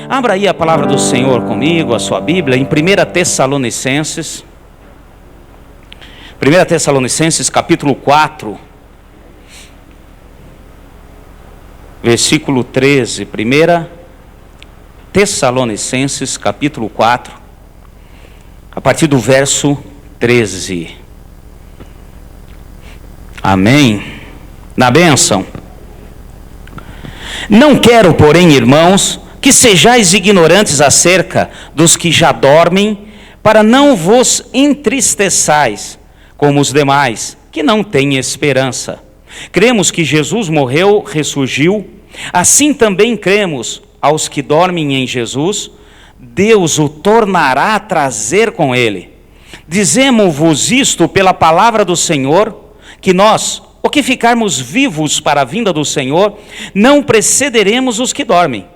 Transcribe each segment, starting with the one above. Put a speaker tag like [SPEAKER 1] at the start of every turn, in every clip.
[SPEAKER 1] Abra aí a palavra do Senhor comigo, a sua Bíblia, em 1 Tessalonicenses. 1 Tessalonicenses capítulo 4, versículo 13. 1 Tessalonicenses capítulo 4, a partir do verso 13. Amém? Na bênção. Não quero, porém, irmãos, que sejais ignorantes acerca dos que já dormem, para não vos entristeçais, como os demais, que não têm esperança. Cremos que Jesus morreu, ressurgiu, assim também cremos aos que dormem em Jesus, Deus o tornará a trazer com ele. Dizemos-vos isto pela palavra do Senhor, que nós, o que ficarmos vivos para a vinda do Senhor, não precederemos os que dormem.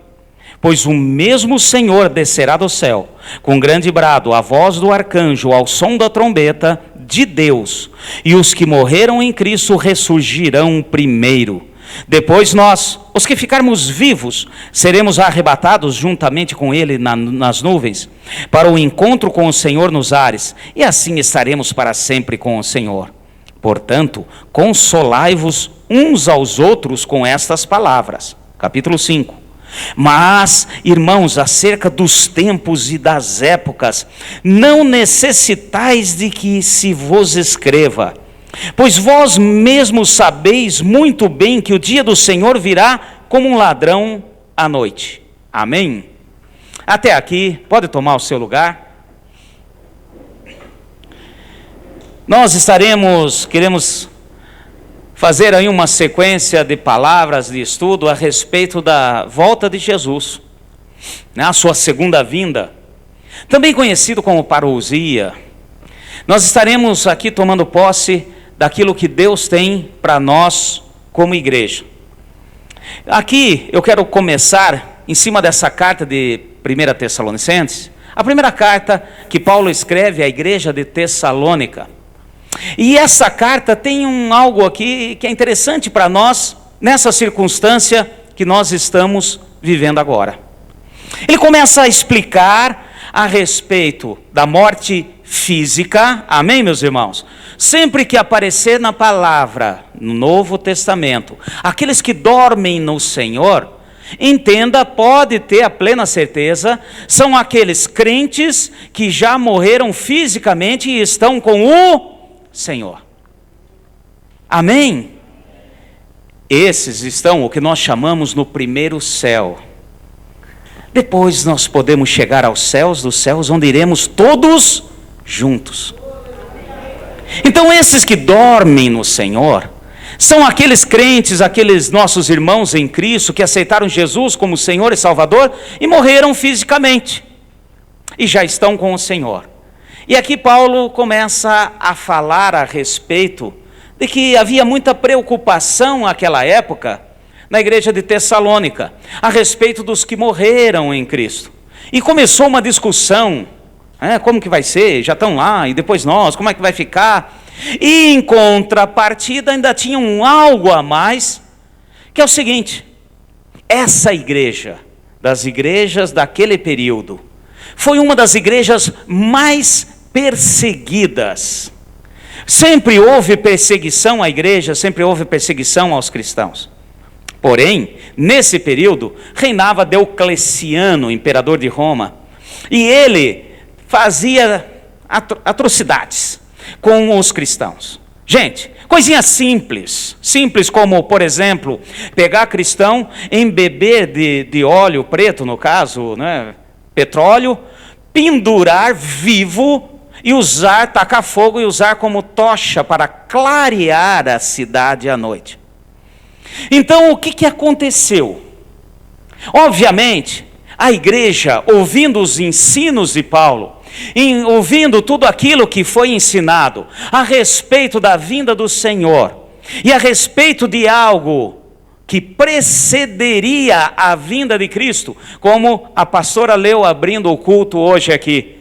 [SPEAKER 1] Pois o mesmo Senhor descerá do céu, com grande brado, a voz do arcanjo, ao som da trombeta de Deus, e os que morreram em Cristo ressurgirão primeiro. Depois nós, os que ficarmos vivos, seremos arrebatados juntamente com Ele nas nuvens, para o encontro com o Senhor nos ares, e assim estaremos para sempre com o Senhor. Portanto, consolai-vos uns aos outros com estas palavras. Capítulo 5. Mas, irmãos, acerca dos tempos e das épocas, não necessitais de que se vos escreva, pois vós mesmos sabeis muito bem que o dia do Senhor virá como um ladrão à noite. Amém? Até aqui, pode tomar o seu lugar. Nós queremos fazer aí uma sequência de palavras de estudo a respeito da volta de Jesus, né, a sua segunda vinda, também conhecido como parousia. Nós estaremos aqui tomando posse daquilo que Deus tem para nós como igreja. Aqui eu quero começar em cima dessa carta de 1 Tessalonicenses, a primeira carta que Paulo escreve à igreja de Tessalônica. E essa carta tem algo aqui que é interessante para nós, nessa circunstância que nós estamos vivendo agora. Ele começa a explicar a respeito da morte física, amém, meus irmãos? Sempre que aparecer na palavra, no Novo Testamento, aqueles que dormem no Senhor, entenda, pode ter a plena certeza, são aqueles crentes que já morreram fisicamente e estão com o Senhor. Amém? Esses estão o que nós chamamos no primeiro céu. Depois nós podemos chegar aos céus dos céus, onde iremos todos juntos. Então esses que dormem no Senhor são aqueles crentes, aqueles nossos irmãos em Cristo que aceitaram Jesus como Senhor e Salvador e morreram fisicamente e já estão com o Senhor. E aqui Paulo começa a falar a respeito de que havia muita preocupação naquela época na igreja de Tessalônica, a respeito dos que morreram em Cristo. E começou uma discussão, como que vai ser? Já estão lá, e depois nós, como é que vai ficar? E em contrapartida ainda tinha algo a mais, que é o seguinte: essa igreja, das igrejas daquele período, foi uma das igrejas mais perseguidas. Sempre houve perseguição à igreja, sempre houve perseguição aos cristãos. Porém, nesse período, reinava Diocleciano, imperador de Roma, e ele fazia atrocidades com os cristãos. Gente, coisinha simples como, por exemplo, pegar cristão, embeber de óleo preto, no caso, né, petróleo, pendurar vivo e tacar fogo e usar como tocha para clarear a cidade à noite. Então o que aconteceu? Obviamente, a igreja, ouvindo os ensinos de Paulo, ouvindo tudo aquilo que foi ensinado a respeito da vinda do Senhor e a respeito de algo que precederia a vinda de Cristo, como a pastora leu abrindo o culto hoje aqui.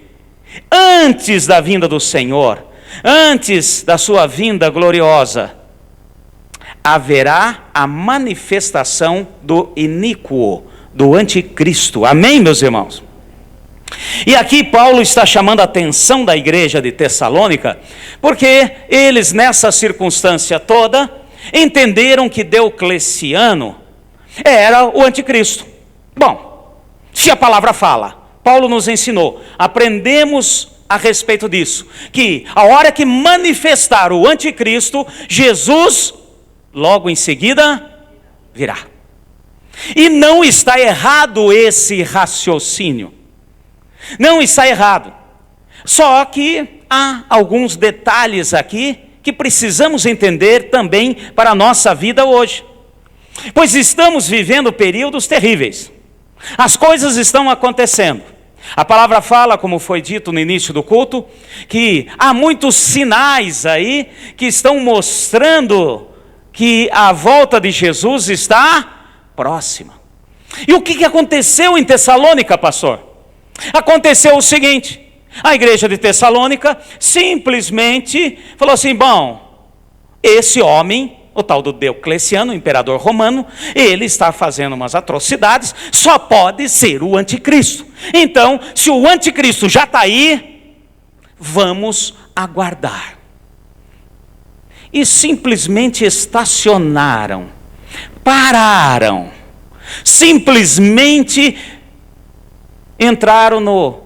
[SPEAKER 1] Antes da vinda do Senhor, antes da sua vinda gloriosa, haverá a manifestação do iníquo, do anticristo. Amém, meus irmãos? E aqui Paulo está chamando a atenção da igreja de Tessalônica, porque eles nessa circunstância toda, entenderam que Diocleciano era o anticristo. Bom, se a palavra fala, Paulo nos ensinou, aprendemos a respeito disso, que a hora que manifestar o anticristo, Jesus logo em seguida virá. E não está errado esse raciocínio. Não está errado. Só que há alguns detalhes aqui que precisamos entender também para a nossa vida hoje. Pois estamos vivendo períodos terríveis. As coisas estão acontecendo. A palavra fala, como foi dito no início do culto, que há muitos sinais aí que estão mostrando que a volta de Jesus está próxima. E o que aconteceu em Tessalônica, pastor? Aconteceu o seguinte: a igreja de Tessalônica simplesmente falou assim: bom, esse homem, o tal do Diocleciano, o imperador romano, ele está fazendo umas atrocidades, só pode ser o anticristo. Então, se o anticristo já está aí, vamos aguardar. E simplesmente estacionaram, pararam, simplesmente entraram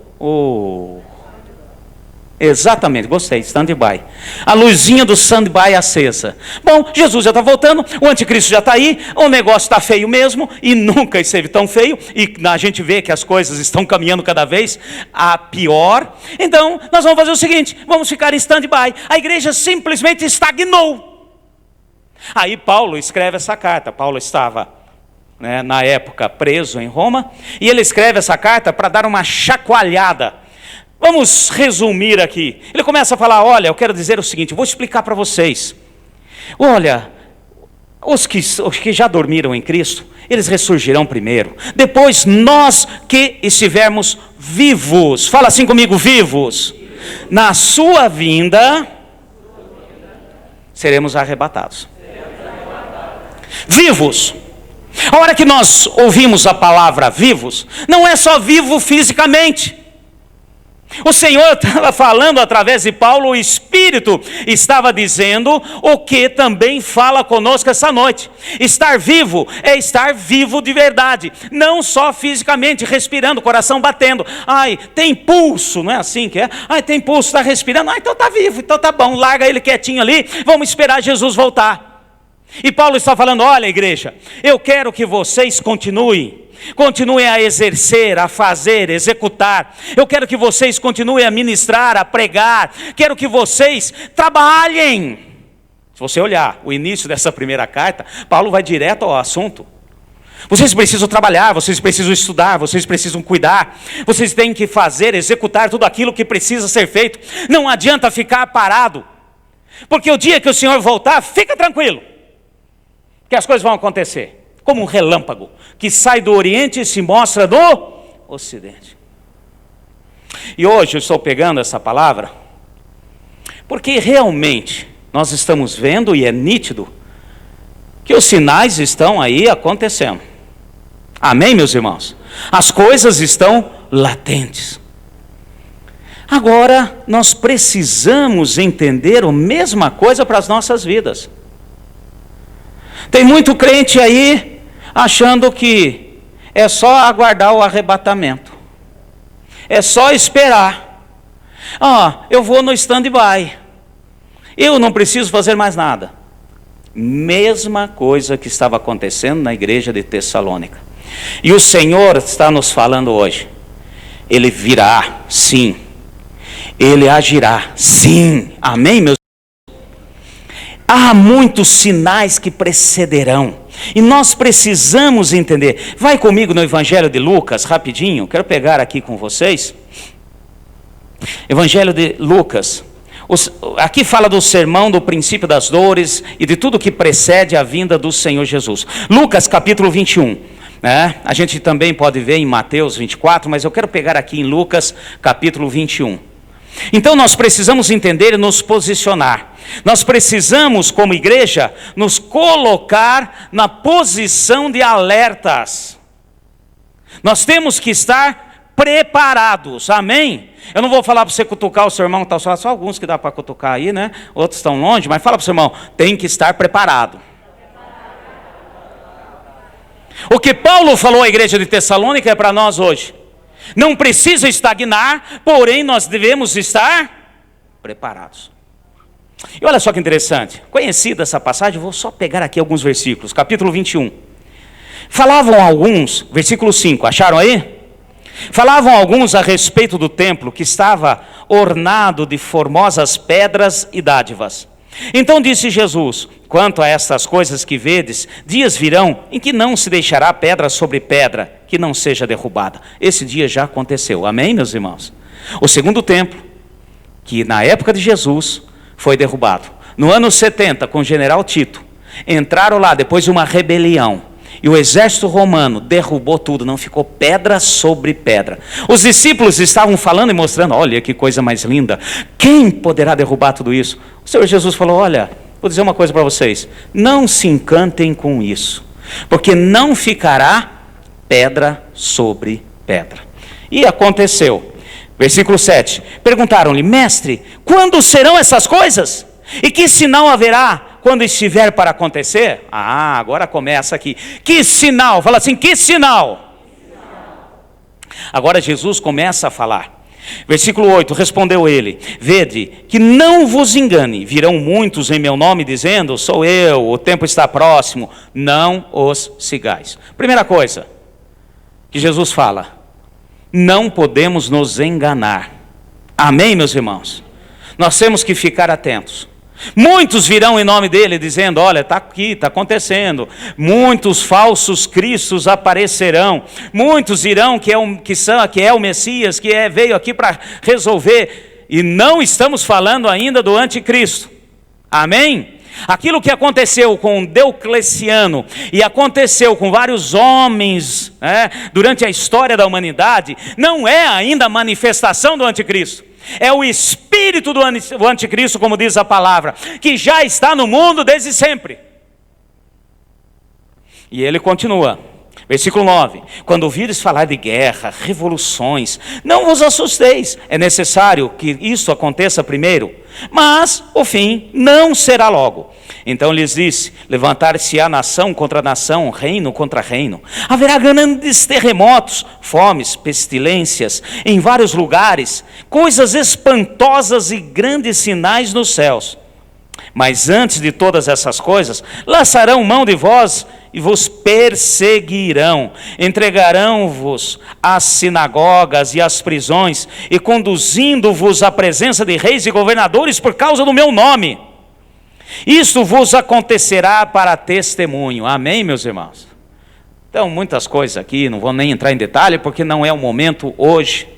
[SPEAKER 1] exatamente, gostei, stand-by. A luzinha do stand-by acesa. Bom, Jesus já está voltando, o anticristo já está aí, o negócio está feio mesmo, e nunca esteve tão feio, e a gente vê que as coisas estão caminhando cada vez a pior. Então, nós vamos fazer o seguinte, vamos ficar em stand-by. A igreja simplesmente estagnou. Aí Paulo escreve essa carta. Paulo estava, na época, preso em Roma, e ele escreve essa carta para dar uma chacoalhada. Vamos resumir aqui. Ele começa a falar: olha, eu quero dizer o seguinte, eu vou explicar para vocês. Olha, os que já dormiram em Cristo, eles ressurgirão primeiro. Depois nós que estivermos vivos, fala assim comigo, vivos, na sua vinda, seremos arrebatados. Vivos. A hora que nós ouvimos a palavra vivos, não é só vivo fisicamente. O Senhor estava falando através de Paulo, o Espírito estava dizendo o que também fala conosco essa noite. Estar vivo é estar vivo de verdade, não só fisicamente, respirando, coração batendo. Ai, tem pulso, não é assim que é? Ai, tem pulso, está respirando, então está vivo, então tá bom, larga ele quietinho ali, vamos esperar Jesus voltar. E Paulo está falando: olha, igreja, eu quero que vocês continuem a exercer, a fazer, executar. Eu quero que vocês continuem a ministrar, a pregar. Quero que vocês trabalhem. Se você olhar o início dessa primeira carta, Paulo vai direto ao assunto. Vocês precisam trabalhar, vocês precisam estudar, vocês precisam cuidar. Vocês têm que fazer, executar tudo aquilo que precisa ser feito. Não adianta ficar parado, porque o dia que o Senhor voltar, fica tranquilo, que as coisas vão acontecer. Como um relâmpago que sai do Oriente e se mostra no Ocidente. E hoje eu estou pegando essa palavra porque realmente nós estamos vendo, e é nítido, que os sinais estão aí acontecendo. Amém, meus irmãos? As coisas estão latentes. Agora nós precisamos entender a mesma coisa para as nossas vidas. Tem muito crente aí achando que é só aguardar o arrebatamento. É só esperar. Eu vou no stand-by. Eu não preciso fazer mais nada. Mesma coisa que estava acontecendo na igreja de Tessalônica. E o Senhor está nos falando hoje. Ele virá, sim. Ele agirá, sim. Amém, meus? Há muitos sinais que precederão, e nós precisamos entender. Vai comigo no Evangelho de Lucas, rapidinho, quero pegar aqui com vocês. Evangelho de Lucas, aqui fala do sermão do princípio das dores e de tudo que precede a vinda do Senhor Jesus. Lucas capítulo 21, a gente também pode ver em Mateus 24, mas eu quero pegar aqui em Lucas capítulo 21. Então nós precisamos entender e nos posicionar. Nós precisamos, como igreja, nos colocar na posição de alertas. Nós temos que estar preparados, amém? Eu não vou falar para você cutucar o seu irmão, tá só alguns que dá para cutucar aí, né? Outros estão longe, mas fala para o seu irmão, tem que estar preparado. O que Paulo falou à igreja de Tessalônica é para nós hoje. Não precisa estagnar, porém nós devemos estar preparados. E olha só que interessante, conhecida essa passagem, vou só pegar aqui alguns versículos, capítulo 21. Falavam alguns, versículo 5, acharam aí? Falavam alguns a respeito do templo que estava ornado de formosas pedras e dádivas. Então disse Jesus, quanto a estas coisas que vedes, dias virão em que não se deixará pedra sobre pedra que não seja derrubada. Esse dia já aconteceu, amém, meus irmãos? O segundo templo, que na época de Jesus foi derrubado. No ano 70, com o general Tito, entraram lá depois de uma rebelião. E o exército romano derrubou tudo, não ficou pedra sobre pedra. Os discípulos estavam falando e mostrando, olha que coisa mais linda. Quem poderá derrubar tudo isso? O Senhor Jesus falou, olha, vou dizer uma coisa para vocês. Não se encantem com isso, porque não ficará pedra sobre pedra. E aconteceu. Versículo 7. Perguntaram-lhe, mestre, quando serão essas coisas? E que sinal haverá quando estiver para acontecer? Ah, agora começa aqui. Que sinal? Fala assim, que sinal? Agora Jesus começa a falar. Versículo 8, respondeu ele, vede, que não vos engane, virão muitos em meu nome dizendo, sou eu, o tempo está próximo, não os sigais. Primeira coisa que Jesus fala, não podemos nos enganar. Amém, meus irmãos? Nós temos que ficar atentos. Muitos virão em nome dele dizendo, olha, está aqui, está acontecendo. Muitos falsos cristos aparecerão. Muitos dirão que é o Messias, veio aqui para resolver. E não estamos falando ainda do anticristo. Amém? Aquilo que aconteceu com Diocleciano e aconteceu com vários homens durante a história da humanidade, não é ainda a manifestação do anticristo. É o espírito do anticristo, como diz a palavra, que já está no mundo desde sempre. E ele continua, versículo 9: quando ouvires falar de guerra, revoluções, não vos assusteis, é necessário que isso aconteça primeiro, mas o fim não será logo. Então lhes disse, levantar-se-á nação contra nação, reino contra reino, haverá grandes terremotos, fomes, pestilências, em vários lugares, coisas espantosas e grandes sinais nos céus. Mas antes de todas essas coisas, lançarão mão de vós e vos perseguirão, entregarão-vos às sinagogas e às prisões, e conduzindo-vos à presença de reis e governadores por causa do meu nome. Isso vos acontecerá para testemunho. Amém, meus irmãos? Então, muitas coisas aqui, não vou nem entrar em detalhe, porque não é o momento hoje.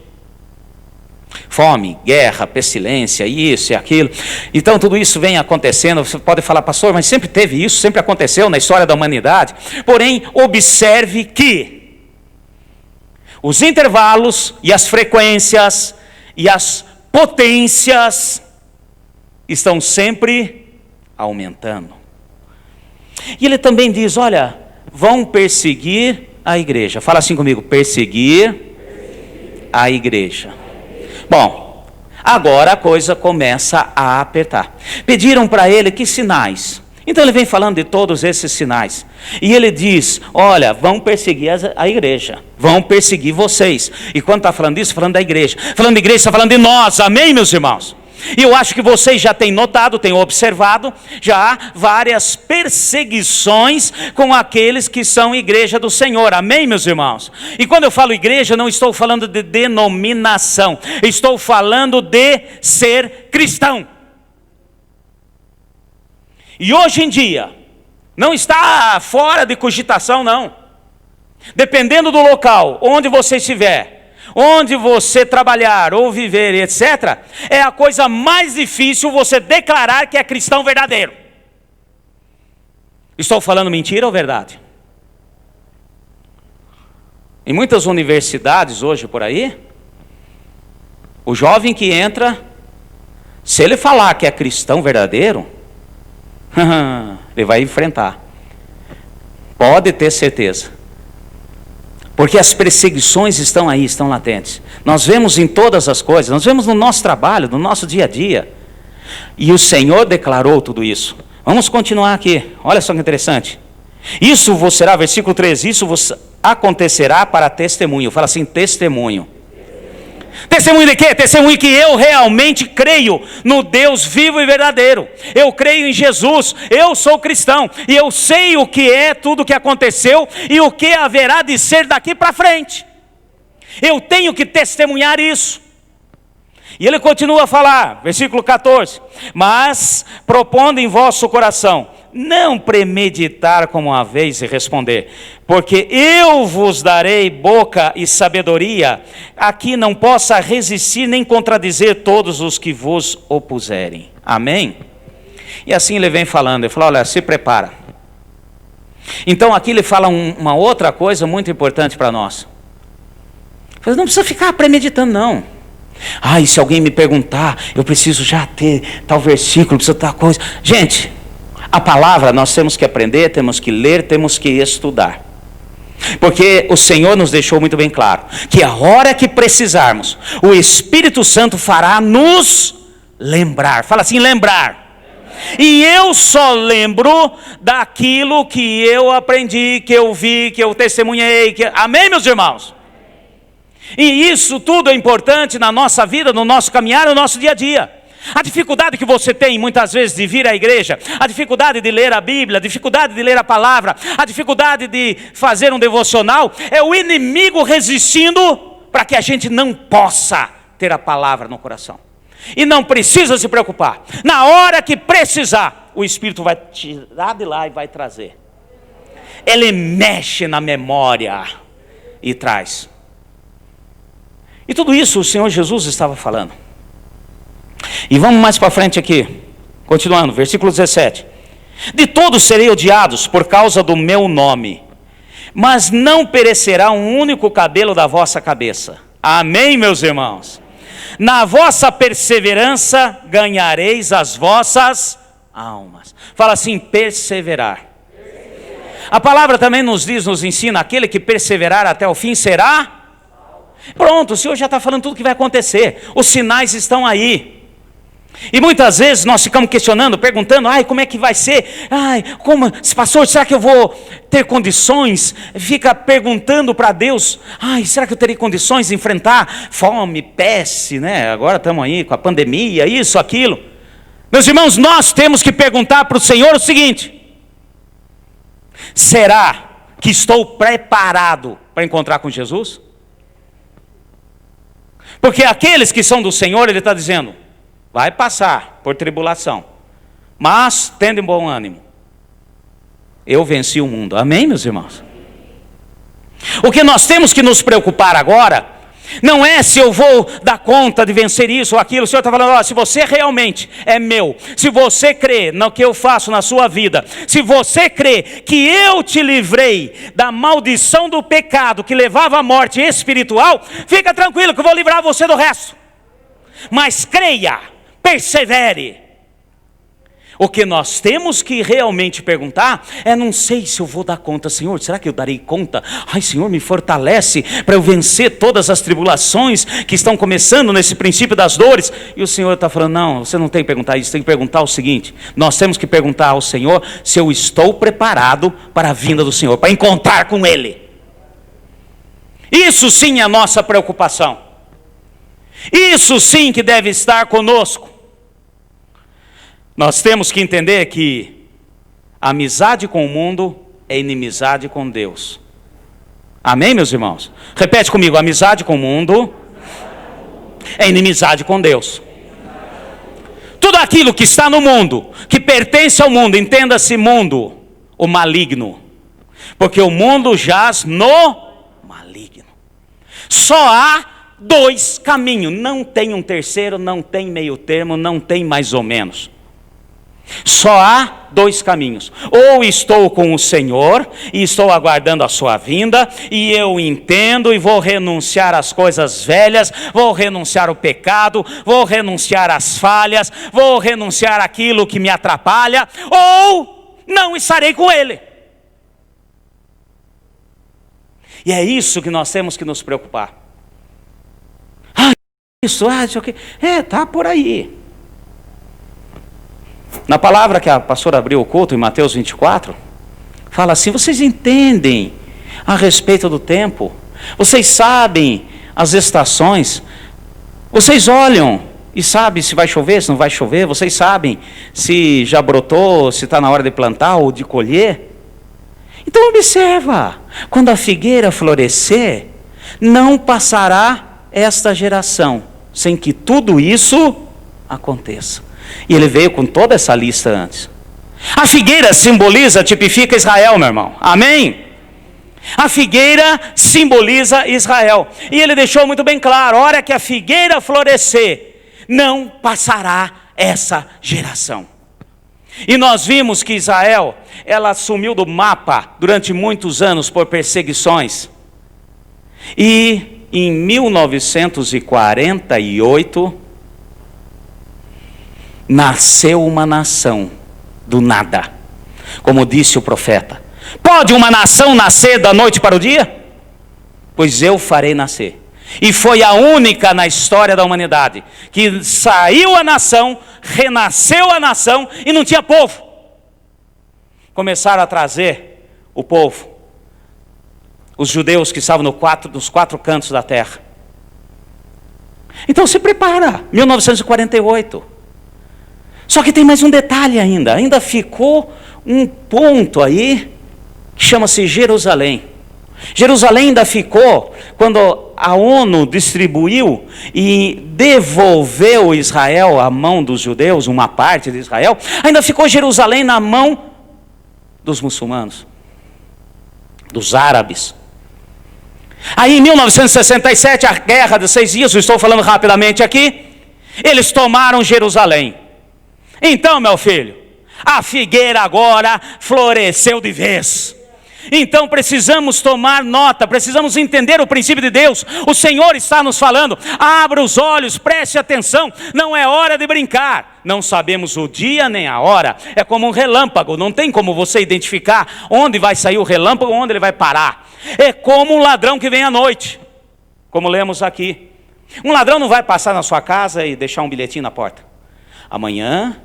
[SPEAKER 1] Fome, guerra, pestilência, isso e aquilo. Então tudo isso vem acontecendo. Você pode falar, pastor, mas sempre teve isso, sempre aconteceu na história da humanidade. Porém, observe que os intervalos e as frequências e as potências estão sempre aumentando. E ele também diz, olha, vão perseguir a igreja. Fala assim comigo, perseguir a igreja. Bom, agora a coisa começa a apertar. Pediram para ele que sinais. Então ele vem falando de todos esses sinais. E ele diz, olha, vão perseguir a igreja. Vão perseguir vocês. E quando está falando disso, falando da igreja. Falando da igreja, está falando de nós. Amém, meus irmãos? E eu acho que vocês já têm notado, têm observado, já várias perseguições com aqueles que são igreja do Senhor. Amém, meus irmãos? E quando eu falo igreja, não estou falando de denominação. Estou falando de ser cristão. E hoje em dia, não está fora de cogitação, não. Dependendo do local, onde você estiver, onde você trabalhar ou viver, etc., é a coisa mais difícil você declarar que é cristão verdadeiro. Estou falando mentira ou verdade? Em muitas universidades hoje por aí, O jovem que entra, se ele falar que é cristão verdadeiro, ele vai enfrentar. Pode ter certeza. Porque as perseguições estão aí, estão latentes. Nós vemos em todas as coisas, nós vemos no nosso trabalho, no nosso dia a dia. E o Senhor declarou tudo isso. Vamos continuar aqui, olha só que interessante. Isso vos será, versículo 13, isso vos acontecerá para testemunho. Fala assim, testemunho. Testemunho de quê? Testemunho que eu realmente creio no Deus vivo e verdadeiro. Eu creio em Jesus, eu sou cristão. E eu sei o que é tudo o que aconteceu e o que haverá de ser daqui para frente. Eu tenho que testemunhar isso. E ele continua a falar, versículo 14. Mas propondo em vosso coração, não premeditar como haveis e responder, porque eu vos darei boca e sabedoria, aqui não possa resistir nem contradizer todos os que vos opuserem. Amém? E assim ele vem falando, ele fala, olha, se prepara. Então aqui ele fala uma outra coisa muito importante para nós. Ele fala, não precisa ficar premeditando não. E se alguém me perguntar, eu preciso já ter tal versículo, preciso tal coisa. Gente, a palavra nós temos que aprender, temos que ler, temos que estudar. Porque o Senhor nos deixou muito bem claro, que a hora que precisarmos, o Espírito Santo fará nos lembrar. Fala assim, lembrar. E eu só lembro daquilo que eu aprendi, que eu vi, que eu testemunhei. Amém, meus irmãos? E isso tudo é importante na nossa vida, no nosso caminhar, no nosso dia a dia. A dificuldade que você tem muitas vezes de vir à igreja, a dificuldade de ler a Bíblia, a dificuldade de ler a palavra, a dificuldade de fazer um devocional, é o inimigo resistindo para que a gente não possa ter a palavra no coração. E não precisa se preocupar, na hora que precisar, o Espírito vai tirar de lá e vai trazer. Ele mexe na memória e traz. E tudo isso o Senhor Jesus estava falando. E vamos mais para frente aqui, continuando, versículo 17. De todos serei odiados por causa do meu nome, mas não perecerá um único cabelo da vossa cabeça. Amém, meus irmãos? Na vossa perseverança ganhareis as vossas almas. Fala assim, perseverar. A palavra também nos diz, nos ensina, aquele que perseverar até o fim será... Pronto, o Senhor já está falando tudo o que vai acontecer. Os sinais estão aí. E muitas vezes nós ficamos questionando, perguntando, como é que vai ser? Pastor, será que eu vou ter condições? Fica perguntando para Deus, será que eu terei condições de enfrentar fome, peste, né? Agora estamos aí com a pandemia, isso, aquilo. Meus irmãos, nós temos que perguntar para o Senhor o seguinte: será que estou preparado para encontrar com Jesus? Porque aqueles que são do Senhor, Ele está dizendo, vai passar por tribulação, mas tende bom ânimo. Eu venci o mundo. Amém, meus irmãos? O que nós temos que nos preocupar agora, não é se eu vou dar conta de vencer isso ou aquilo. O Senhor está falando, se você realmente é meu, se você crê no que eu faço na sua vida, se você crê que eu te livrei da maldição do pecado que levava à morte espiritual, fica tranquilo que eu vou livrar você do resto. Mas creia, persevere. O que nós temos que realmente perguntar é, não sei se eu vou dar conta, Senhor, será que eu darei conta? Senhor, me fortalece para eu vencer todas as tribulações que estão começando nesse princípio das dores. E o Senhor está falando, não, você não tem que perguntar isso, tem que perguntar o seguinte, nós temos que perguntar ao Senhor se eu estou preparado para a vinda do Senhor, para encontrar com Ele. Isso sim é a nossa preocupação. Isso sim que deve estar conosco. Nós temos que entender que amizade com o mundo é inimizade com Deus. Amém, meus irmãos? Repete comigo, amizade com o mundo é inimizade com Deus. Tudo aquilo que está no mundo, que pertence ao mundo, entenda-se mundo, o maligno. Porque o mundo jaz no maligno. Só há dois caminhos, não tem um terceiro, não tem meio termo, não tem mais ou menos. Só há dois caminhos: ou estou com o Senhor e estou aguardando a sua vinda, e eu entendo e vou renunciar às coisas velhas, vou renunciar ao pecado, vou renunciar às falhas, vou renunciar àquilo que me atrapalha, ou não estarei com Ele. E é isso que nós temos que nos preocupar. Isso aqui. Tá por aí. Na palavra que a pastora abriu o culto, em Mateus 24, fala assim: vocês entendem a respeito do tempo, vocês sabem as estações, vocês olham e sabem se vai chover, se não vai chover, vocês sabem se já brotou, se está na hora de plantar ou de colher. Então observa, quando a figueira florescer, não passará esta geração sem que tudo isso aconteça. E ele veio com toda essa lista antes. A figueira simboliza, tipifica Israel, meu irmão. Amém? A figueira simboliza Israel. E ele deixou muito bem claro: a hora que a figueira florescer, não passará essa geração. E nós vimos que Israel, ela sumiu do mapa durante muitos anos por perseguições. E em 1948, nasceu uma nação do nada. Como disse o profeta: pode uma nação nascer da noite para o dia? Pois eu farei nascer. E foi a única na história da humanidade que saiu a nação, renasceu a nação e não tinha povo. Começaram a trazer o povo, os judeus que estavam nos quatro cantos da terra. Então se prepara, 1948. Só que tem mais um detalhe ainda ficou um ponto aí que chama-se Jerusalém. Jerusalém ainda ficou, quando a ONU distribuiu e devolveu Israel à mão dos judeus, uma parte de Israel, ainda ficou Jerusalém na mão dos muçulmanos, dos árabes. Aí em 1967, a Guerra dos 6 Dias, eu estou falando rapidamente aqui, eles tomaram Jerusalém. Então, meu filho, a figueira agora floresceu de vez. Então precisamos tomar nota, precisamos entender o princípio de Deus. O Senhor está nos falando: abra os olhos, preste atenção, não é hora de brincar. Não sabemos o dia nem a hora, é como um relâmpago, não tem como você identificar onde vai sair o relâmpago, onde ele vai parar. É como um ladrão que vem à noite, como lemos aqui. Um ladrão não vai passar na sua casa e deixar um bilhetinho na porta: amanhã,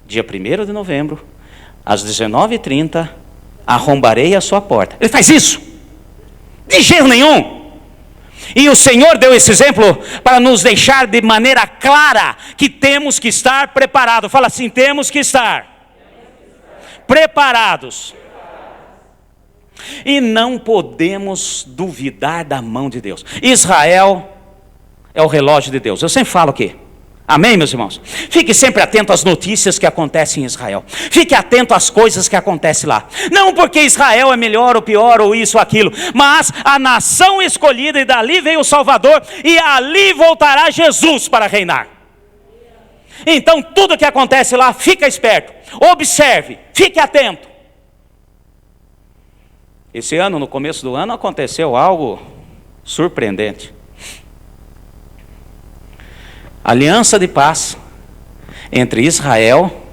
[SPEAKER 1] dia 1º de novembro, às 19h30, arrombarei a sua porta. Ele faz isso? De jeito nenhum. E o Senhor deu esse exemplo para nos deixar de maneira clara que temos que estar preparados. Fala assim: temos que estar preparados. E não podemos duvidar da mão de Deus. Israel é o relógio de Deus. Eu sempre falo aqui. Amém, meus irmãos? Fique sempre atento às notícias que acontecem em Israel. Fique atento às coisas que acontecem lá. Não porque Israel é melhor ou pior ou isso ou aquilo, mas a nação escolhida, e dali veio o Salvador, e ali voltará Jesus para reinar. Então tudo que acontece lá, fica esperto, observe, fique atento. Esse ano, no começo do ano, aconteceu algo surpreendente. Aliança de paz entre Israel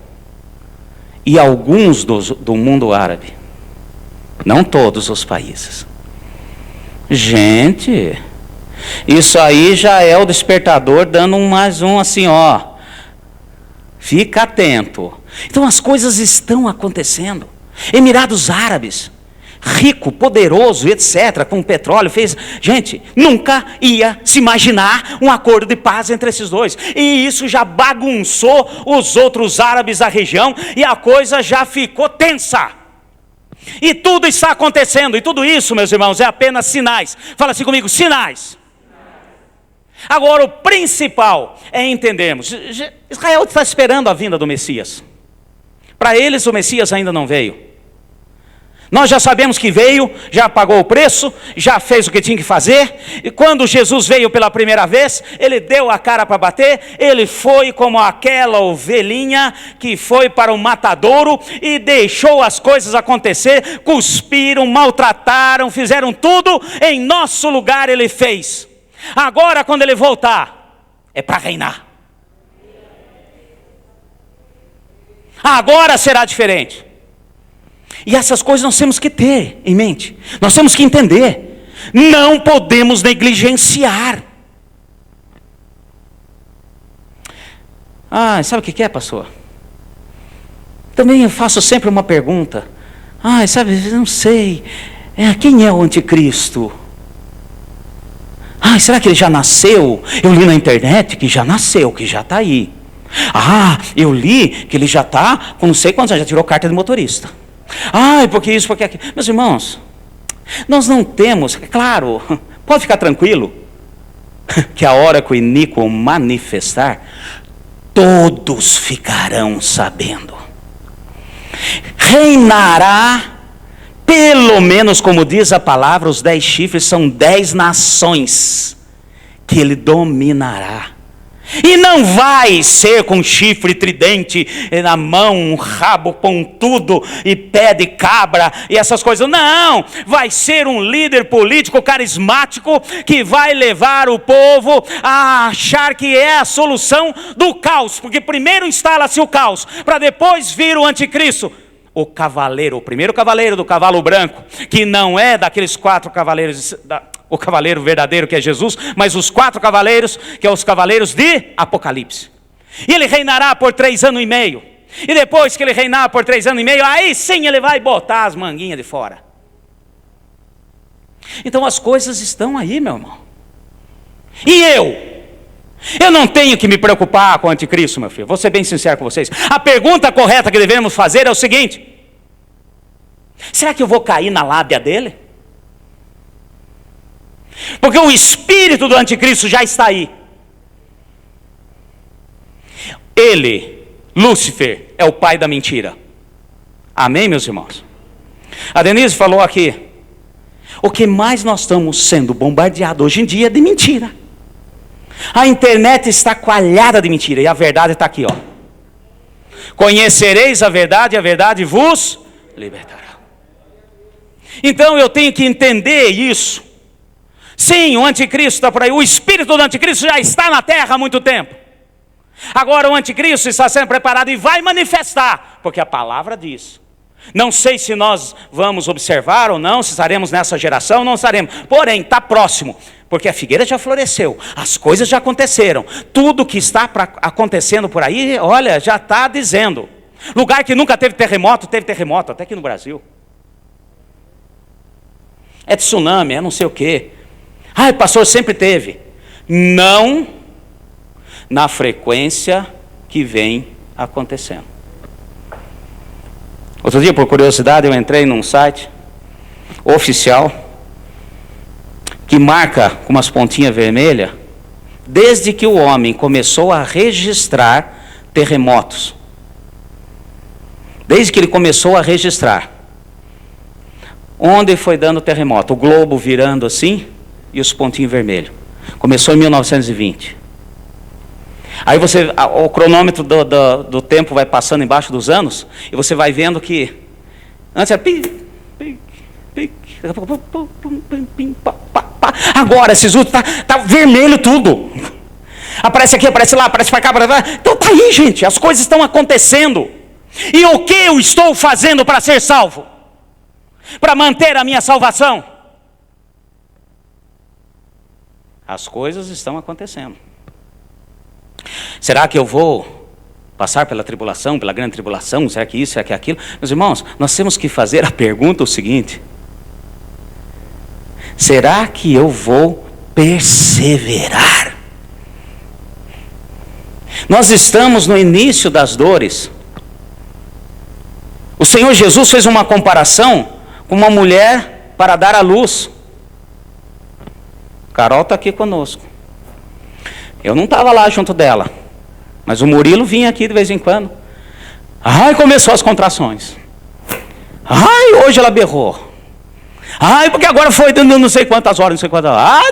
[SPEAKER 1] e alguns do mundo árabe. Não todos os países. Gente, isso aí já é o despertador dando mais um assim, ó. Fica atento. Então as coisas estão acontecendo. Emirados Árabes, rico, poderoso, etc., com petróleo, fez... Gente, nunca ia se imaginar um acordo de paz entre esses dois. E isso já bagunçou os outros árabes da região, e a coisa já ficou tensa. E tudo está acontecendo, e tudo isso, meus irmãos, é apenas sinais. Fala assim comigo: sinais. Agora, o principal é entendermos. Israel está esperando a vinda do Messias. Para eles, o Messias ainda não veio. Nós já sabemos que veio, já pagou o preço, já fez o que tinha que fazer. E quando Jesus veio pela primeira vez, ele deu a cara para bater. Ele foi como aquela ovelhinha que foi para o matadouro e deixou as coisas acontecer. Cuspiram, maltrataram, fizeram tudo. Em nosso lugar ele fez. Agora quando ele voltar, é para reinar. Agora será diferente. E essas coisas nós temos que ter em mente. Nós temos que entender. Não podemos negligenciar. Sabe o que é, pastor? Também eu faço sempre uma pergunta. Sabe, não sei. Quem é o anticristo? Será que ele já nasceu? Eu li na internet que já nasceu, que já está aí. Eu li que ele já está com não sei quantos anos, já tirou carta de motorista. Porque isso, porque aquilo. Meus irmãos, nós não temos, claro, pode ficar tranquilo, que a hora que o iníquo manifestar, todos ficarão sabendo. Reinará, pelo menos como diz a palavra, os 10 chifres são 10 nações que ele dominará. E não vai ser com chifre, tridente na mão, um rabo pontudo e pé de cabra e essas coisas. Não, vai ser um líder político carismático que vai levar o povo a achar que é a solução do caos. Porque primeiro instala-se o caos, para depois vir o anticristo. O cavaleiro, o primeiro cavaleiro do cavalo branco, que não é daqueles 4 cavaleiros, o cavaleiro verdadeiro que é Jesus, mas os 4 cavaleiros, que são os cavaleiros de Apocalipse. E ele reinará por 3 anos e meio. E depois que ele reinar por 3 anos e meio, aí sim ele vai botar as manguinhas de fora. Então as coisas estão aí, meu irmão. E eu não tenho que me preocupar com o anticristo, meu filho. Vou ser bem sincero com vocês. A pergunta correta que devemos fazer é o seguinte: será que eu vou cair na lábia dele? Porque o espírito do anticristo já está aí. Ele, Lúcifer, é o pai da mentira. Amém, meus irmãos? A Denise falou aqui, o que mais nós estamos sendo bombardeados hoje em dia é de mentira. A internet está coalhada de mentira, e a verdade está aqui, ó. Conhecereis a verdade, e a verdade vos libertará. Então eu tenho que entender isso. Sim, o anticristo está por aí. O espírito do anticristo já está na terra há muito tempo. Agora o anticristo está sendo preparado e vai manifestar, porque a palavra diz. Não sei se nós vamos observar ou não, se estaremos nessa geração ou não estaremos. Porém, está próximo, porque a figueira já floresceu, as coisas já aconteceram. Tudo que está acontecendo por aí, olha, já está dizendo. Lugar que nunca teve terremoto, até aqui no Brasil. É tsunami, é não sei o quê. Pastor, sempre teve. Não na frequência que vem acontecendo. Outro dia, por curiosidade, eu entrei num site oficial que marca com umas pontinhas vermelhas desde que o homem começou a registrar terremotos. Desde que ele começou a registrar. Onde foi dando terremoto? O globo virando assim e os pontinhos vermelhos. Começou em 1920. Aí o cronômetro do tempo vai passando embaixo dos anos, e você vai vendo que antes era agora esses últimos tá vermelho tudo. Aparece aqui, aparece lá, aparece para cá, para lá. Então tá aí, gente, as coisas estão acontecendo. E o que eu estou fazendo para ser salvo? Para manter a minha salvação? As coisas estão acontecendo. Será que eu vou passar pela tribulação, pela grande tribulação? Será que isso, será que aquilo? Meus irmãos, nós temos que fazer a pergunta o seguinte: será que eu vou perseverar? Nós estamos no início das dores. O Senhor Jesus fez uma comparação com uma mulher para dar à luz. Carol está aqui conosco. Eu não estava lá junto dela, mas o Murilo vinha aqui de vez em quando. Começou as contrações. Ai, hoje ela berrou. Ai, porque agora foi dando não sei quantas horas, não sei quantas horas.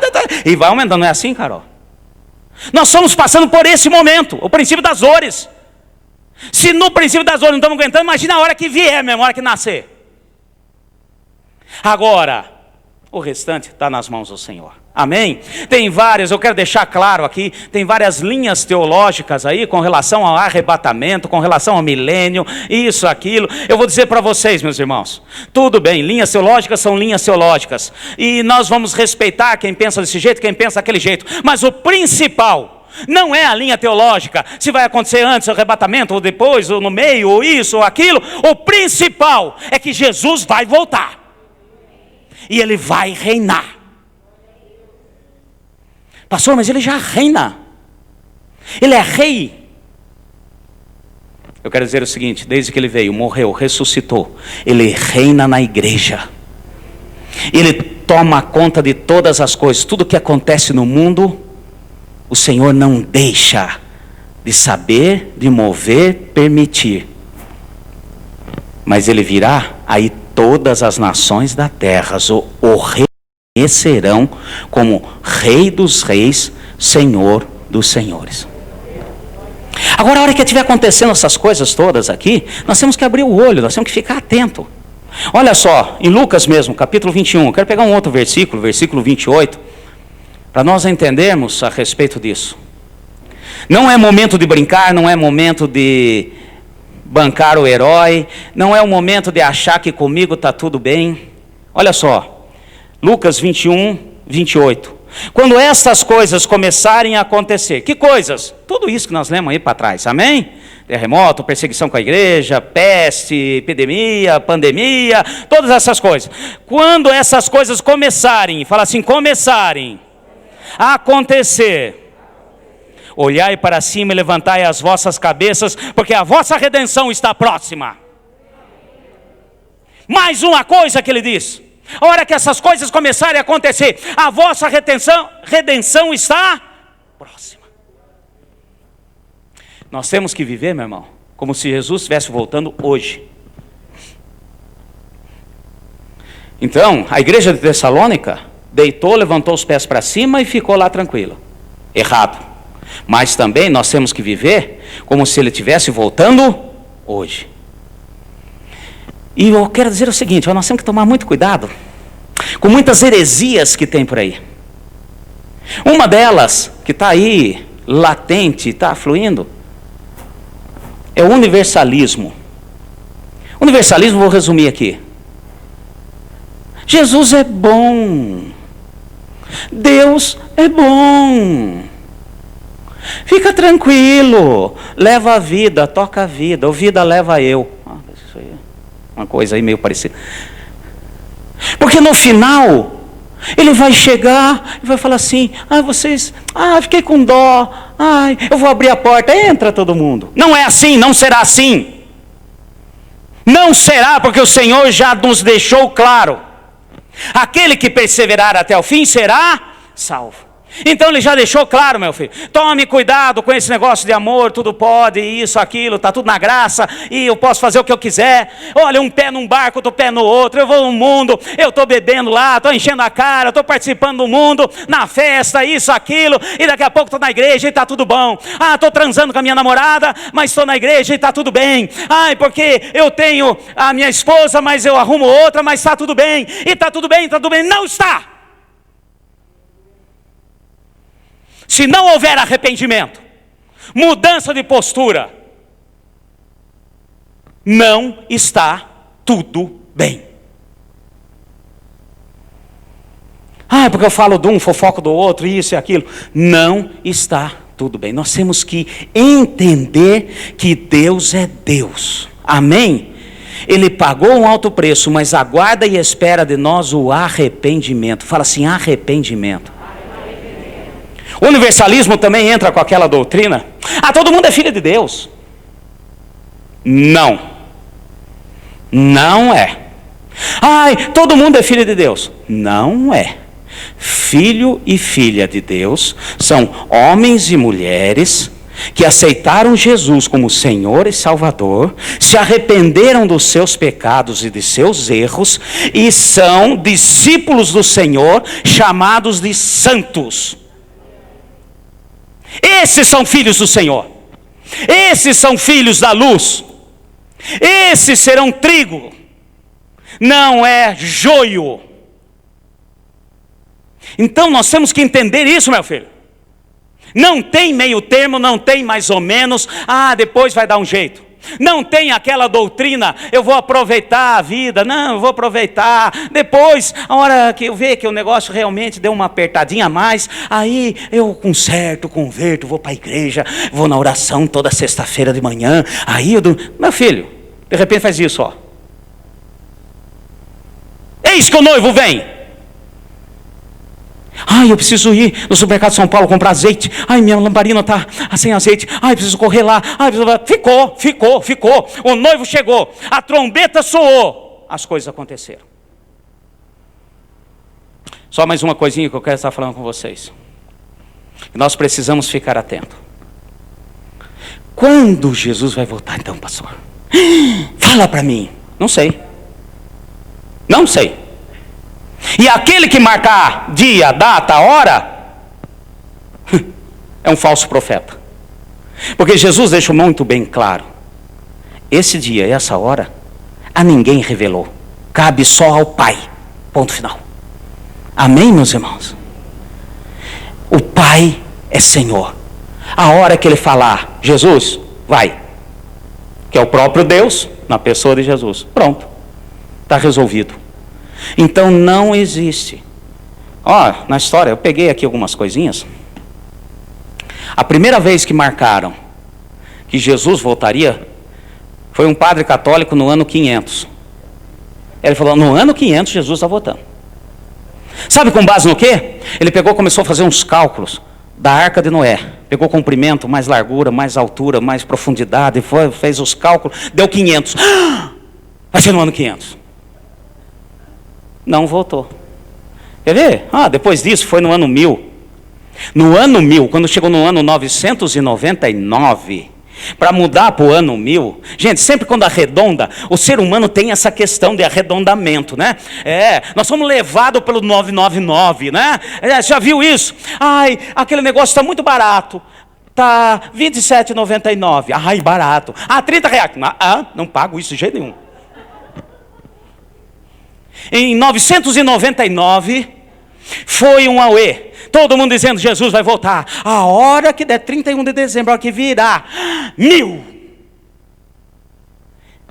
[SPEAKER 1] E vai aumentando, não é assim, Carol? Nós estamos passando por esse momento, o princípio das dores. Se no princípio das dores não estamos aguentando, imagina a hora que vier mesmo, a hora que nascer. Agora, o restante está nas mãos do Senhor. Amém? Tem várias, eu quero deixar claro aqui, tem várias linhas teológicas aí com relação ao arrebatamento, com relação ao milênio, isso, aquilo. Eu vou dizer para vocês, meus irmãos, tudo bem, linhas teológicas são linhas teológicas. E nós vamos respeitar quem pensa desse jeito, quem pensa daquele jeito. Mas o principal não é a linha teológica, se vai acontecer antes o arrebatamento, ou depois, ou no meio, ou isso, ou aquilo. O principal é que Jesus vai voltar. E Ele vai reinar. Pastor, mas Ele já reina. Ele é rei. Eu quero dizer o seguinte, desde que Ele veio, morreu, ressuscitou, Ele reina na igreja. Ele toma conta de todas as coisas. Tudo que acontece no mundo, o Senhor não deixa de saber, de mover, permitir. Mas Ele virá, aí todas as nações da terra o reconhecerão como Rei dos reis, Senhor dos senhores. Agora, a hora que estiver acontecendo essas coisas todas aqui, nós temos que abrir o olho, nós temos que ficar atento. Olha só, em Lucas mesmo, capítulo 21, eu quero pegar um outro versículo, versículo 28, para nós entendermos a respeito disso. Não é momento de brincar, não é momento de bancar o herói, não é o momento de achar que comigo está tudo bem. Olha só, Lucas 21, 28. Quando estas coisas começarem a acontecer, que coisas? Tudo isso que nós lemos aí para trás, amém? Terremoto, perseguição com a igreja, peste, epidemia, pandemia, todas essas coisas. Quando essas coisas começarem, fala assim, começarem a acontecer, olhai para cima e levantai as vossas cabeças, porque a vossa redenção está próxima. Mais uma coisa que ele diz: a hora que essas coisas começarem a acontecer, a vossa redenção está próxima. Nós temos que viver, meu irmão, como se Jesus estivesse voltando hoje. Então, a igreja de Tessalônica deitou, levantou os pés para cima e ficou lá tranquila. Errado. Mas também nós temos que viver como se Ele estivesse voltando hoje. E eu quero dizer o seguinte, nós temos que tomar muito cuidado com muitas heresias que tem por aí. Uma delas, que está aí, latente, está fluindo, é o universalismo. Universalismo, vou resumir aqui. Jesus é bom. Deus é bom. Fica tranquilo, leva a vida, toca a vida, o vida leva eu. Isso aí é uma coisa aí meio parecida. Porque no final, ele vai chegar e vai falar assim, vocês, fiquei com dó, eu vou abrir a porta, entra todo mundo. Não é assim, não será assim. Não será, porque o Senhor já nos deixou claro. Aquele que perseverar até o fim será salvo. Então Ele já deixou claro, meu filho, tome cuidado com esse negócio de amor, tudo pode, isso, aquilo, está tudo na graça, e eu posso fazer o que eu quiser. Olha, um pé num barco, outro pé no outro, eu vou no mundo, eu estou bebendo lá, estou enchendo a cara, estou participando do mundo, na festa, isso, aquilo, e daqui a pouco estou na igreja e está tudo bom. Estou transando com a minha namorada, mas estou na igreja e está tudo bem. Porque eu tenho a minha esposa, mas eu arrumo outra, mas está tudo bem, e está tudo bem, está tudo bem. Não está. Se não houver arrependimento, mudança de postura, não está tudo bem. Porque eu falo de um, fofoco do outro, isso e aquilo. Não está tudo bem. Nós temos que entender que Deus é Deus. Amém? Ele pagou um alto preço, mas aguarda e espera de nós o arrependimento. Fala assim, arrependimento. O universalismo também entra com aquela doutrina. Todo mundo é filho de Deus. Não. Não é. Todo mundo é filho de Deus. Não é. Filho e filha de Deus são homens e mulheres que aceitaram Jesus como Senhor e Salvador, se arrependeram dos seus pecados e de seus erros, e são discípulos do Senhor, chamados de santos. Esses são filhos do Senhor. Esses são filhos da luz. Esses serão trigo, não é joio. Então nós temos que entender isso, meu filho. Não tem meio termo, não tem mais ou menos, depois vai dar um jeito. Não tem aquela doutrina, eu vou aproveitar a vida, não, eu vou aproveitar. Depois, a hora que eu ver que o negócio realmente deu uma apertadinha a mais, aí eu conserto, converto, vou para a igreja, vou na oração toda sexta-feira de manhã. Aí meu filho, de repente faz isso, ó. Eis que o noivo vem. Eu preciso ir no supermercado de São Paulo comprar azeite. Minha lamparina está sem azeite. Preciso correr lá. Ficou. O noivo chegou. A trombeta soou. As coisas aconteceram. Só mais uma coisinha que eu quero estar falando com vocês. Nós precisamos ficar atentos. Quando Jesus vai voltar então, pastor? Fala para mim. Não sei. E aquele que marcar dia, data, hora, é um falso profeta. Porque Jesus deixou muito bem claro: esse dia e essa hora, a ninguém revelou. Cabe só ao Pai. Ponto final. Amém, meus irmãos? O Pai é Senhor. A hora que Ele falar, Jesus, vai. Que é o próprio Deus, na pessoa de Jesus. Pronto. Está resolvido. Então não existe. Na história, eu peguei aqui algumas coisinhas. A primeira vez que marcaram que Jesus voltaria foi um padre católico no ano 500. Ele falou: no ano 500 Jesus está voltando. Sabe com base no quê? Ele começou a fazer uns cálculos da Arca de Noé. Pegou comprimento, mais largura, mais altura, mais profundidade, fez os cálculos, deu 500. Vai ser no ano 500. Não voltou. Quer ver? Depois disso foi no ano 1000. No ano 1000, quando chegou no ano 999, para mudar para o ano 1000, gente, sempre quando arredonda, o ser humano tem essa questão de arredondamento, né? Nós somos levados pelo 999, né? Já viu isso? Aquele negócio está muito barato. Está R$ 27,99. Barato. R$30. Não pago isso de jeito nenhum. Em 999, foi um auê. Todo mundo dizendo: Jesus vai voltar. A hora que der 31 de dezembro, a hora que virá 1000.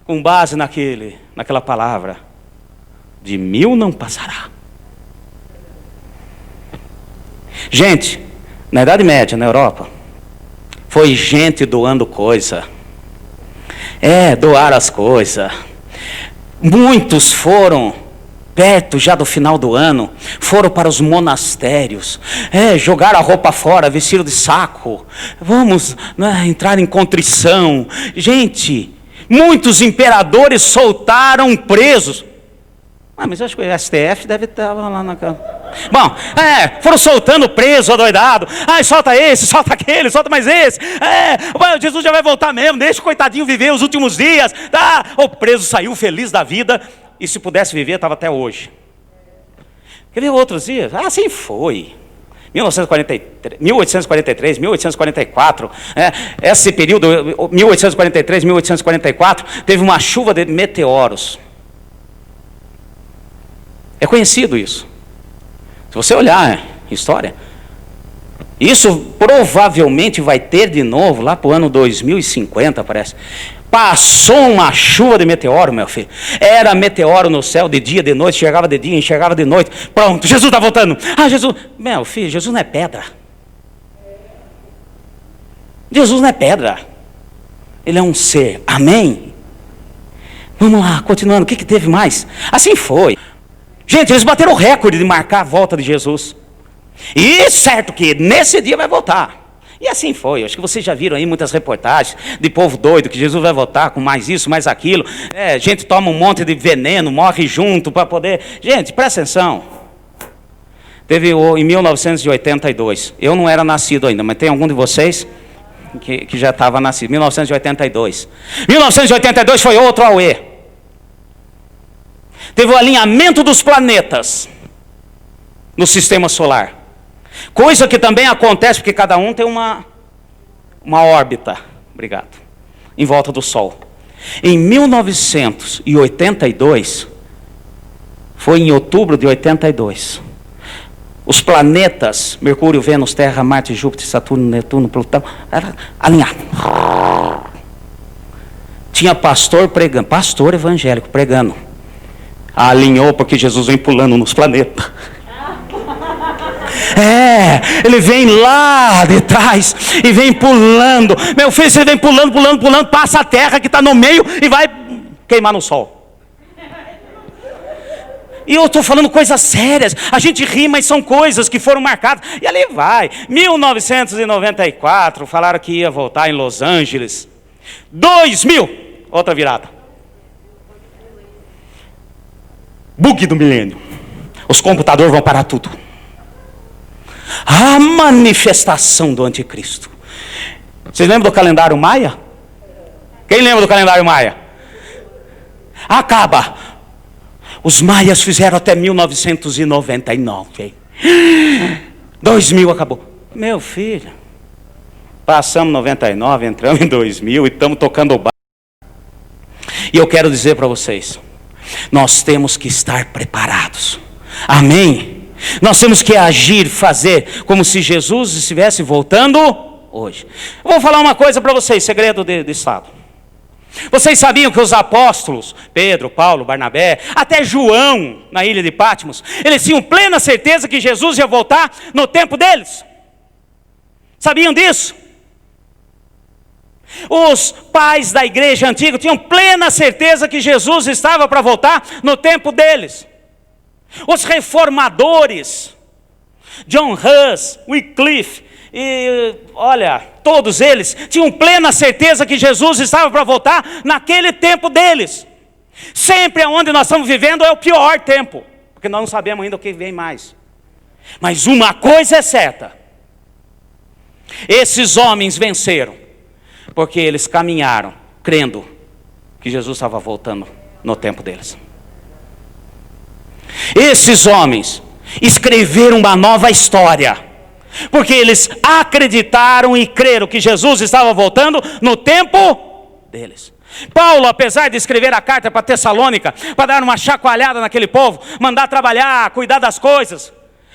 [SPEAKER 1] Com base naquela palavra, de 1000 não passará. Gente, na Idade Média, na Europa, foi gente doando coisa. Doar as coisas. Muitos foram, perto já do final do ano, foram para os monastérios, jogaram a roupa fora, vestiram de saco, vamos entrar em contrição. Gente, muitos imperadores soltaram presos. Mas eu acho que o STF deve estar lá na casa. Bom, foram soltando preso, adoidado. Solta esse, solta aquele, solta mais esse. Jesus já vai voltar mesmo, deixa o coitadinho viver os últimos dias. O preso saiu feliz da vida. E se pudesse viver, estava até hoje. Quer ver outros dias? Assim foi. 1843, 1844, esse período, 1843, 1844, teve uma chuva de meteoros. É conhecido isso. Se você olhar história, isso provavelmente vai ter de novo lá para o ano 2050, parece. Passou uma chuva de meteoro, meu filho. Era meteoro no céu de dia, de noite, chegava de dia, enxergava de noite. Pronto, Jesus está voltando. Jesus, meu filho, Jesus não é pedra. Jesus não é pedra. Ele é um ser. Amém? Vamos lá, continuando. O que teve mais? Assim foi. Gente, eles bateram o recorde de marcar a volta de Jesus. E certo que nesse dia vai voltar. E assim foi. Acho que vocês já viram aí muitas reportagens de povo doido, que Jesus vai voltar com mais isso, mais aquilo. Gente toma um monte de veneno, morre junto para poder... Gente, presta atenção. Teve em 1982. Eu não era nascido ainda, mas tem algum de vocês? que já estava nascido, 1982. 1982 foi outro auê. Teve o alinhamento dos planetas no sistema solar. Coisa que também acontece porque cada um tem uma órbita, obrigado, em volta do Sol. Em 1982, foi em outubro de 82, os planetas, Mercúrio, Vênus, Terra, Marte, Júpiter, Saturno, Netuno, Plutão, alinhados. Tinha pastor pregando, pastor evangélico pregando. Alinhou porque Jesus vem pulando nos planetas. Ele vem lá de trás e vem pulando. Meu filho, ele vem pulando, passa a terra que está no meio e vai queimar no sol. E eu estou falando coisas sérias. A gente ri, mas são coisas que foram marcadas. E ali vai. 1994, falaram que ia voltar em Los Angeles. 2000, outra virada. Bug do milênio. Os computadores vão parar tudo. A manifestação do anticristo. Vocês lembram do calendário maia? Quem lembra do calendário maia? Acaba. Os maias fizeram até 1999. 2000 acabou. Meu filho, passamos 99, entramos em 2000 e estamos tocando o barco. E eu quero dizer para vocês, nós temos que estar preparados. Amém? Nós temos que agir, fazer como se Jesus estivesse voltando hoje. Eu vou falar uma coisa para vocês, segredo de Estado. Vocês sabiam que os apóstolos, Pedro, Paulo, Barnabé, até João, na ilha de Patmos, eles tinham plena certeza que Jesus ia voltar no tempo deles? Sabiam disso? Os pais da igreja antiga tinham plena certeza que Jesus estava para voltar no tempo deles. Os reformadores, John Hus, Wycliffe, e olha, todos eles tinham plena certeza que Jesus estava para voltar naquele tempo deles. Sempre onde nós estamos vivendo é o pior tempo, porque nós não sabemos ainda o que vem mais. Mas uma coisa é certa: esses homens venceram, porque eles caminharam crendo que Jesus estava voltando no tempo deles. Esses homens escreveram uma nova história, porque eles acreditaram e creram que Jesus estava voltando no tempo deles. Paulo, apesar de escrever a carta para Tessalônica, para dar uma chacoalhada naquele povo, mandar trabalhar, cuidar das coisas,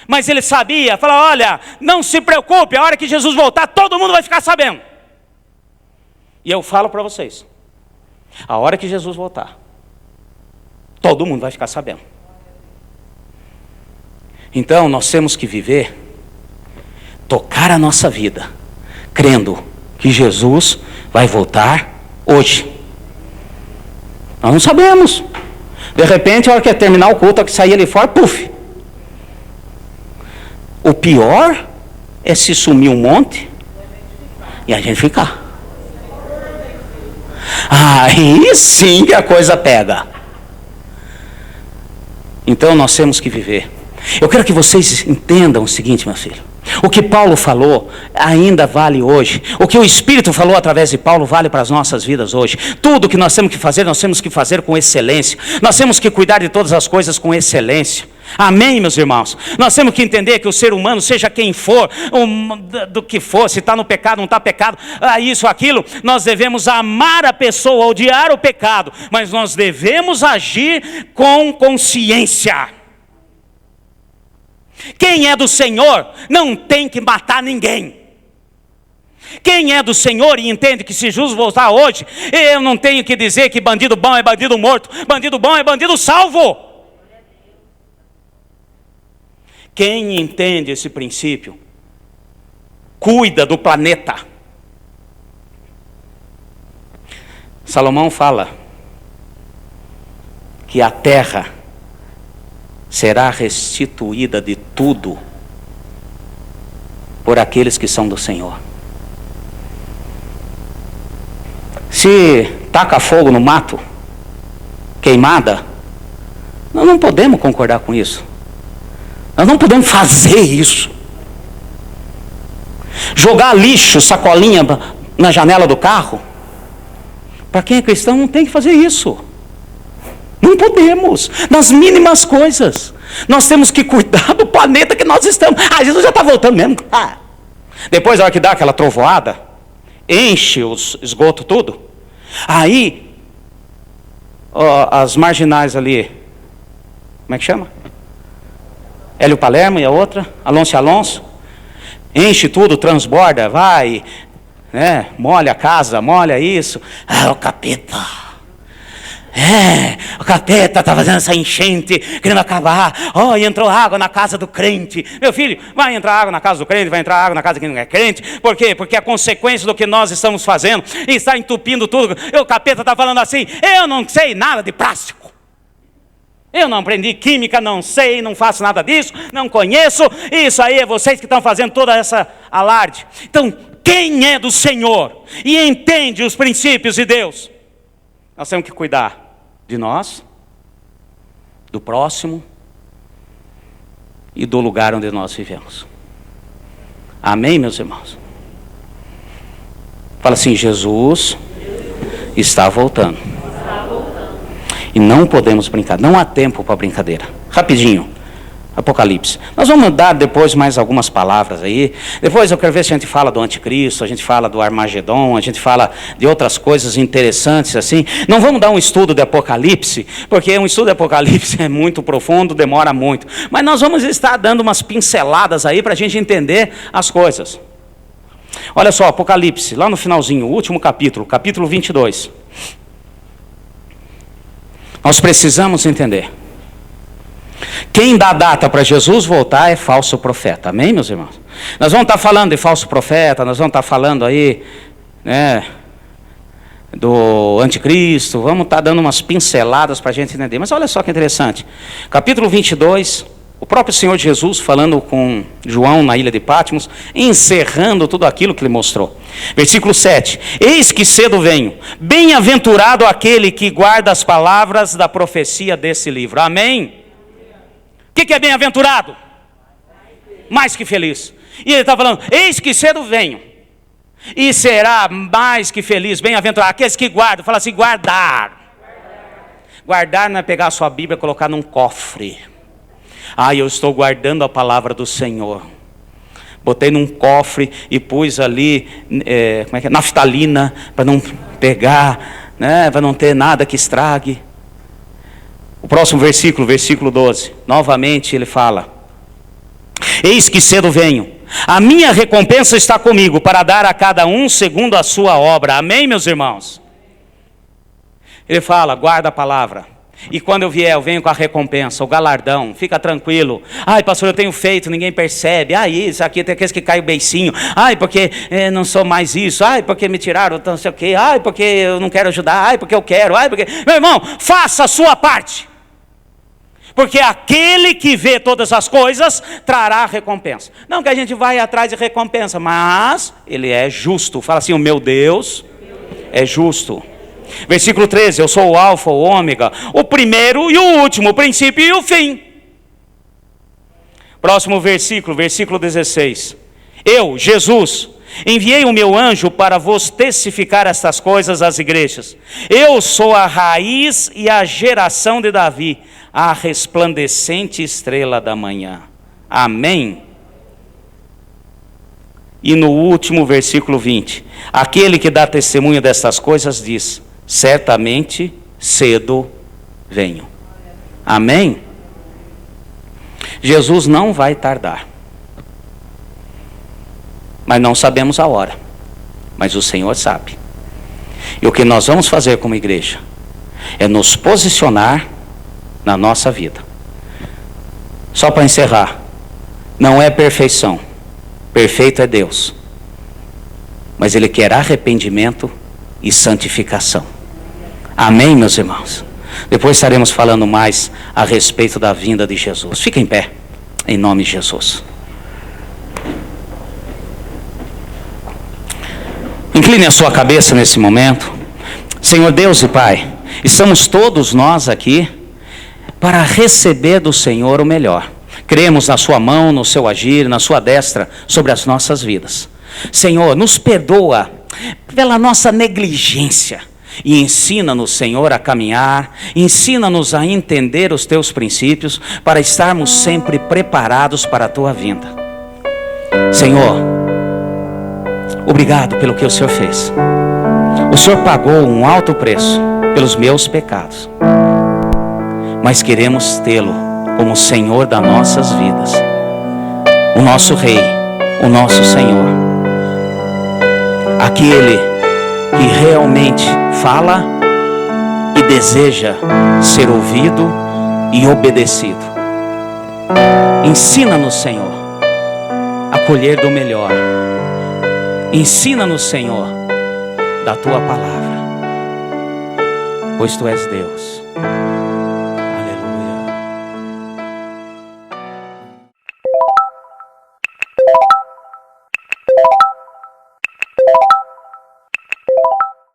[SPEAKER 1] mas ele sabia, falou: olha, não se preocupe, a hora que Jesus voltar, todo mundo vai ficar sabendo. E eu falo para vocês, a hora que Jesus voltar, todo mundo vai ficar sabendo. Então nós temos que viver, tocar a nossa vida, crendo que Jesus vai voltar hoje. Nós não sabemos. De repente, a hora que terminar o culto, a hora que sair ali fora, puf. O pior é se sumir um monte e a gente ficar. Aí sim que a coisa pega. Então nós temos que viver. Eu quero que vocês entendam o seguinte, meu filho. O que Paulo falou ainda vale hoje. O que o Espírito falou através de Paulo vale para as nossas vidas hoje. Tudo que nós temos que fazer com excelência. Nós temos que cuidar de todas as coisas com excelência. Amém, meus irmãos? Nós temos que entender que o ser humano, seja quem for, do que for, se está no pecado, não está pecado, isso, aquilo, nós devemos amar a pessoa, odiar o pecado, mas nós devemos agir com consciência. Quem é do Senhor não tem que matar ninguém. Quem é do Senhor e entende que se Jesus voltar hoje, eu não tenho que dizer que bandido bom é bandido morto, bandido bom é bandido salvo. Quem entende esse princípio, cuida do planeta. Salomão fala que a terra será restituída de tudo por aqueles que são do Senhor. Se taca fogo no mato, queimada, nós não podemos concordar com isso. Nós não podemos fazer isso. Jogar lixo, sacolinha na janela do carro. Para quem é cristão não tem que fazer isso. Não podemos, nas mínimas coisas. Nós temos que cuidar do planeta que nós estamos. Jesus já está voltando mesmo. Depois, a hora que dá aquela trovoada, enche os esgotos tudo. Aí, as marginais ali, como é que chama? Hélio Palermo e a outra, Alonso, enche tudo, transborda, vai, né? Molha a casa, molha isso. O capeta. O capeta está fazendo essa enchente, querendo acabar. E entrou água na casa do crente. Meu filho, vai entrar água na casa do crente, vai entrar água na casa de quem não é crente. Por quê? Porque a consequência do que nós estamos fazendo está entupindo tudo. E o capeta está falando assim: eu não sei nada de plástico. Eu não aprendi química, não sei, não faço nada disso, não conheço. Isso aí é vocês que estão fazendo toda essa alarde. Então, quem é do Senhor e entende os princípios de Deus, nós temos que cuidar de nós, do próximo e do lugar onde nós vivemos. Amém, meus irmãos? Fala assim: Jesus está voltando. E não podemos brincar, não há tempo para brincadeira. Rapidinho, Apocalipse. Nós vamos dar depois mais algumas palavras aí. Depois eu quero ver se a gente fala do anticristo, a gente fala do Armagedon, a gente fala de outras coisas interessantes assim. Não vamos dar um estudo de Apocalipse, porque um estudo de Apocalipse é muito profundo, demora muito. Mas nós vamos estar dando umas pinceladas aí para a gente entender as coisas. Olha só, Apocalipse, lá no finalzinho, o último capítulo, capítulo 22. Nós precisamos entender. Quem dá data para Jesus voltar é falso profeta. Amém, meus irmãos? Nós vamos estar falando de falso profeta, nós vamos estar falando aí, né, do anticristo, vamos estar dando umas pinceladas para a gente entender. Mas olha só que interessante. Capítulo 22, o próprio Senhor Jesus falando com João na ilha de Patmos, encerrando tudo aquilo que ele mostrou. Versículo 7. Eis que cedo venho, bem-aventurado aquele que guarda as palavras da profecia desse livro. Amém? O que é bem-aventurado? Mais que feliz. E ele está falando: eis que cedo venho, e será mais que feliz, bem-aventurado aqueles que guardam. Fala assim: guardar. Guardar não é pegar a sua Bíblia e colocar num cofre. Eu estou guardando a palavra do Senhor. Botei num cofre e pus ali naftalina para não pegar, né, para não ter nada que estrague. O próximo versículo, versículo 12. Novamente ele fala: eis que cedo venho, a minha recompensa está comigo, para dar a cada um segundo a sua obra. Amém, meus irmãos? Ele fala: guarda a palavra. E quando eu vier, eu venho com a recompensa, o galardão. Fica tranquilo. Pastor, eu tenho feito, ninguém percebe. Isso aqui tem aqueles que cai o beicinho. Porque não sou mais isso. Porque me tiraram não sei o quê. Porque eu não quero ajudar. Porque eu quero. Porque... Meu irmão, faça a sua parte. Porque aquele que vê todas as coisas trará a recompensa. Não que a gente vai atrás de recompensa, mas ele é justo. Fala assim: o meu Deus é justo. Versículo 13: eu sou o alfa, o ômega, o primeiro e o último, o princípio e o fim. Próximo versículo, versículo 16. Eu, Jesus, enviei o meu anjo para vos testificar estas coisas às igrejas. Eu sou a raiz e a geração de Davi, a resplandecente estrela da manhã. Amém? E no último versículo 20, aquele que dá testemunho destas coisas diz: certamente cedo venho. Amém? Jesus não vai tardar. Mas não sabemos a hora. Mas o Senhor sabe. E o que nós vamos fazer como igreja é nos posicionar na nossa vida. Só para encerrar, não é perfeição. Perfeito é Deus. Mas Ele quer arrependimento e santificação. Amém, meus irmãos? Depois estaremos falando mais a respeito da vinda de Jesus. Fique em pé, em nome de Jesus. Incline a sua cabeça nesse momento. Senhor Deus e Pai, estamos todos nós aqui para receber do Senhor o melhor. Cremos na sua mão, no seu agir, na sua destra sobre as nossas vidas. Senhor, nos perdoa pela nossa negligência. E ensina-nos, Senhor, a caminhar, ensina-nos a entender os teus princípios, para estarmos sempre preparados para a tua vinda. Senhor, obrigado pelo que o Senhor fez. O Senhor pagou um alto preço pelos meus pecados, mas queremos tê-lo como Senhor das nossas vidas, o nosso Rei, o nosso Senhor, aquele que realmente fala e deseja ser ouvido e obedecido. Ensina-nos, Senhor, a colher do melhor. Ensina-nos, Senhor, da tua palavra, pois tu és Deus.